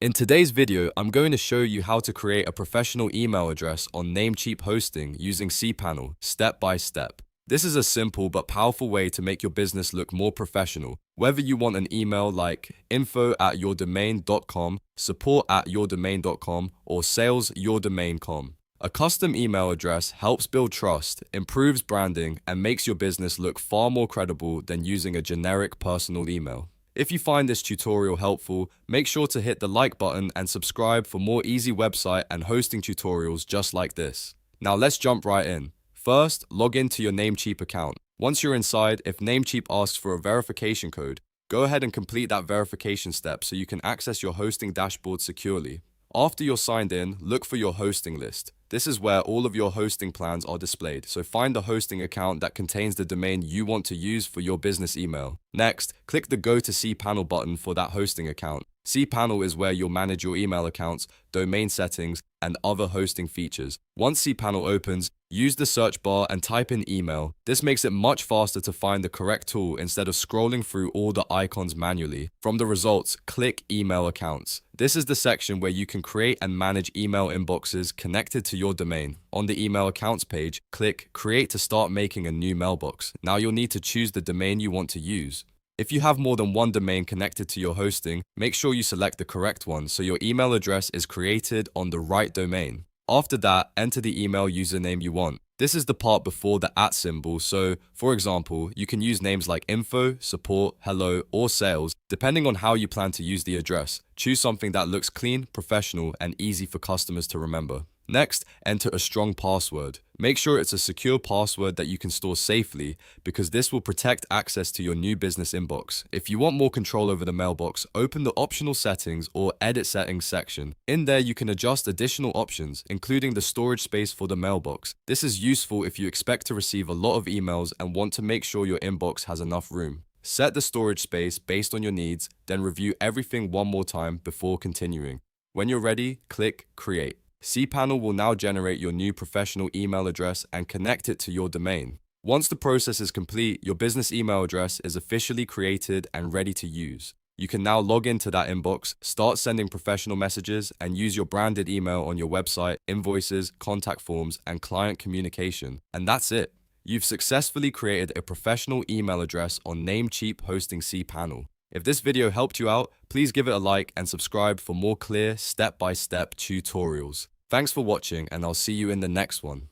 In today's video, I'm going to show you how to create a professional email address on Namecheap Hosting using CPanel, step by step. This is a simple but powerful way to make your business look more professional. Whether you want an email like info@yourdomain.com, support@yourdomain.com, or sales@yourdomain.com. A custom email address helps build trust, improves branding, and makes your business look far more credible than using a generic personal email. If you find this tutorial helpful, make sure to hit the like button and subscribe for more easy website and hosting tutorials just like this. Now let's jump right in. First, log into your Namecheap account. Once you're inside, if Namecheap asks for a verification code, go ahead and complete that verification step so you can access your hosting dashboard securely. After you're signed in, look for your hosting list. This is where all of your hosting plans are displayed, so find the hosting account that contains the domain you want to use for your business email. Next, click the Go to CPanel button for that hosting account. CPanel is where you'll manage your email accounts, domain settings, and other hosting features. Once CPanel opens, use the search bar and type in email. This makes it much faster to find the correct tool instead of scrolling through all the icons manually. From the results, click Email Accounts. This is the section where you can create and manage email inboxes connected to your domain. On the Email Accounts page, click Create to start making a new mailbox. Now you'll need to choose the domain you want to use. If you have more than one domain connected to your hosting, make sure you select the correct one so your email address is created on the right domain. After that, enter the email username you want. This is the part before the @ symbol, so for example, you can use names like info, support, hello, or sales, depending on how you plan to use the address. Choose something that looks clean, professional, and easy for customers to remember. Next, enter a strong password. Make sure it's a secure password that you can store safely because this will protect access to your new business inbox. If you want more control over the mailbox, open the optional settings or edit settings section. In there, you can adjust additional options, including the storage space for the mailbox. This is useful if you expect to receive a lot of emails and want to make sure your inbox has enough room. Set the storage space based on your needs, then review everything one more time before continuing. When you're ready, click Create. CPanel will now generate your new professional email address and connect it to your domain. Once the process is complete, your business email address is officially created and ready to use. You can now log into that inbox, start sending professional messages, and use your branded email on your website, invoices, contact forms, and client communication. And that's it. You've successfully created a professional email address on Namecheap Hosting CPanel. If this video helped you out, please give it a like and subscribe for more clear step-by-step tutorials. Thanks for watching, and I'll see you in the next one.